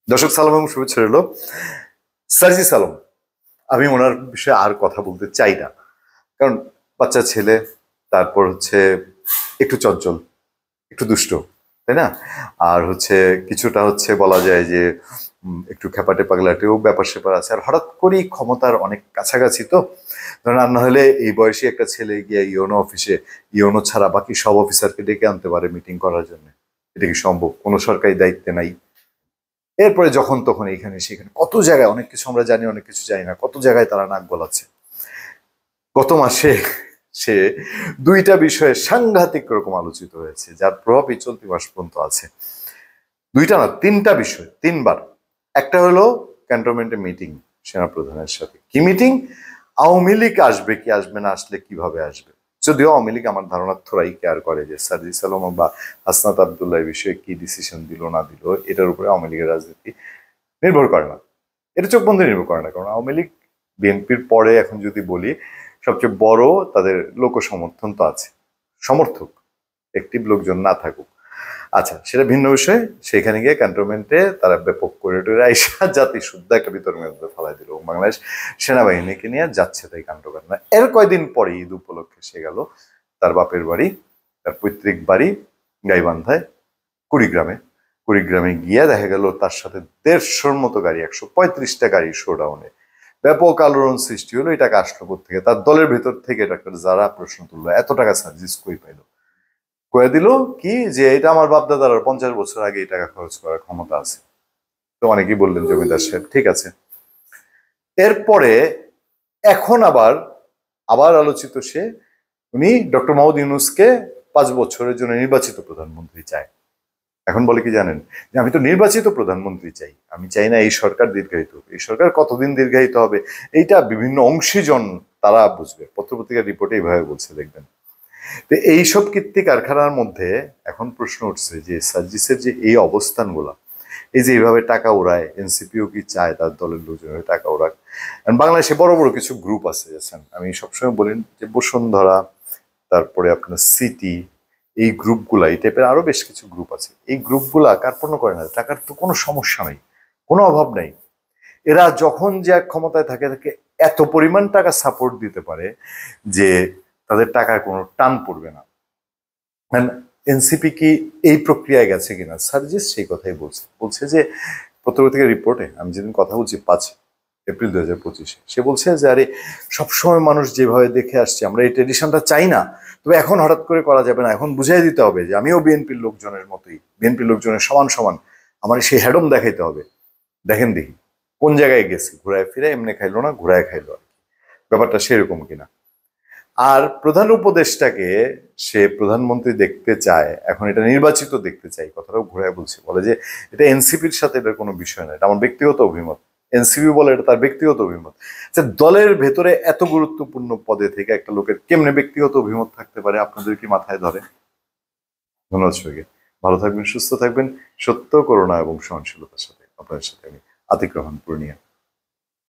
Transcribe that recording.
দর্শক সালাম এবং শুভেচ্ছা রইল। সার্জিস আলম, আমি ওনার বিষয়ে আর কথা বলতে চাই না, কারণ বাচ্চা ছেলে, তারপর হচ্ছে একটু চঞ্চল, একটু দুষ্ট, তাই না? আর হচ্ছে কিছুটা হচ্ছে বলা যায় যে একটু খেপাটে পাগলাটেও ব্যাপার স্যাপার আছে। আর হঠাৎ করেই ক্ষমতার অনেক কাছাকাছি, তো ধরেন আর না হলে এই বয়সী একটা ছেলে গিয়ে ইওনো অফিসে ইওনো ছাড়া বাকি সব অফিসারকে ডেকে আনতে পারে মিটিং করার জন্য? এটা কি সম্ভব? কোনো সরকারি দায়িত্বে নাই। এরপরে যখন তখন এইখানে সেখানে কত জায়গায় অনেক কিছু আমরা জানি, অনেক কিছু জানি না, কত জায়গায় তারা নাক গলাচ্ছে। গত মাসে সে দুইটা বিষয়ে সাংঘাতিক রকম আলোচিত হয়েছে, যার প্রভাব এই চলতি মাস পর্যন্ত আছে। দুইটা না, তিনটা বিষয়, তিনবার। একটা হলো ক্যান্টনমেন্টে মিটিং সেনাপ্রধানের সাথে। কি মিটিং? আওয়ামী লীগ আসবে কি আসবে না, আসলে কিভাবে আসবে। যদিও আওয়ামী লীগ আমার ধারণা থোড়াই কেয়ার করে যে সার্জিস আলম বা হাসনাত আবদুল্লাহ এই বিষয়ে কি ডিসিশন দিল না দিল, এটার উপরে আওয়ামী লীগের রাজনীতি নির্ভর করে না। এটা চোখ বন্ধ নির্ভর করে না, কারণ আওয়ামী লীগ বিএনপির পরে এখন যদি বলি সবচেয়ে বড় তাদের লোক সমর্থন তো আছে। সমর্থক একটিভ লোকজন না থাকুক, আচ্ছা সেটা ভিন্ন বিষয়। সেখানে গিয়ে ক্যান্টনমেন্টে তারা ব্যাপক করিডোরে আইসা জাতি শুদ্ধ একটা বিতর্কের মধ্যে ফেলাই দিল, এবং বাংলাদেশ সেনাবাহিনীকে নিয়ে যাচ্ছে তাই কাণ্ড কারখানা। এর কয়দিন পরে ঈদ উপলক্ষে সে গেল তার বাপের বাড়ি, তার পৈতৃক বাড়ি গাইবান্ধায়, কুড়িগ্রামে। কুড়িগ্রামে গিয়ে দেখা গেল তার সাথে 150-র মতো গাড়ি, 135টা গাড়ি শোডাউনে। ব্যাপক আলোড়ন সৃষ্টি হলো। এই টাকা আসলো থেকে? তার দলের ভেতর থেকে ডাক্তার যারা প্রশ্ন তুললো, এত টাকা সার্জিস কই পাইলো? কয়ে দিল কি যে এটা আমার বাপ দাদার 50 বছর আগে এই টাকা খরচ করার ক্ষমতা আছে। তো অনেকেই বললেন জমিদার সাহেব, ঠিক আছে। এরপরে এখন আবার আবার আলোচিত সে, উনি ডক্টর মোহাম্মদ ইউনূসকে 5 বছরের জন্য নির্বাচিত প্রধানমন্ত্রী চায়। এখন বলে কি জানেন, যে আমি তো নির্বাচিত প্রধানমন্ত্রী চাই, আমি চাই না এই সরকার দীর্ঘায়িত হবে। এই সরকার কতদিন দীর্ঘায়িত হবে এইটা বিভিন্ন অংশীজন তারা বুঝবে। পত্রপত্রিকার রিপোর্টে এইভাবে বলছে, দেখবেন। তো এইসব কীর্তি কারখানার মধ্যে এখন প্রশ্ন উঠছে যে সার্জিসের যে এই অবস্থানগুলা, এই যে এইভাবে টাকা ওড়ায়, এনসিপিও কি চায় তার দলের লোকজনের টাকা ওড়াক? বাংলাদেশে বড় বড় কিছু গ্রুপ আছে, জানেন, আমি সবসময় বলেন যে বসুন্ধরা, তারপরে আপনার সিটি, এই গ্রুপগুলা, এই টাইপের আরো বেশ কিছু গ্রুপ আছে। এই গ্রুপগুলা কার্পণ্য করে না, টাকার তো কোনো সমস্যা নেই, কোনো অভাব নাই। এরা যখন যে এক ক্ষমতায় থাকে থাকে এত পরিমাণ টাকা সাপোর্ট দিতে পারে যে তাদের টাকায় কোনো টান পড়বে না। এনসিপি কি এই প্রক্রিয়ায় গেছে কিনা? সার্জিস সেই কথাই বলছে। বলছে যে পত্রপত্রিকার রিপোর্টে, আমি যেদিন কথা বলছি 5 এপ্রিল 2025, সে বলছে যে আরে সবসময় মানুষ যেভাবে দেখে আসছে, আমরা এই ট্রেডিশনটা চাই না, তবে এখন হঠাৎ করে করা যাবে না। এখন বুঝাই দিতে হবে যে আমিও বিএনপির লোকজনের মতোই, বিএনপির লোকজনের সমান সমান, আমার সেই হ্যাডম দেখাইতে হবে। দেখেন দেখি কোন জায়গায় গেছি, ঘুরায় ফিরে এমনি খাইলো না, ঘুরায় খাইলো। ব্যাপারটা সেরকম কিনা। আর প্রধান উপদেষ্টাকে সে প্রধানমন্ত্রী দেখতে চায়, এখন এটা নির্বাচিত দেখতে চাই, কথাটাও ঘুরায় বলছে। বলে যে এটা এনসিপির সাথে এটার কোনো বিষয় না, এটা আমার ব্যক্তিগত অভিমত। এনসিপি বলে এটা তার ব্যক্তিগত অভিমত। আচ্ছা, দলের ভেতরে এত গুরুত্বপূর্ণ পদে থেকে একটা লোকের কেমনে ব্যক্তিগত অভিমত থাকতে পারে? আপনাদের কি মাথায় ধরে? ধন্যবাদ সবাইকে। ভালো থাকবেন, সুস্থ থাকবেন। সত্য, করুণা এবং সহনশীলতার সাথে আপনাদের সাথে আমি আতিক রহমান পূর্ণিয়া।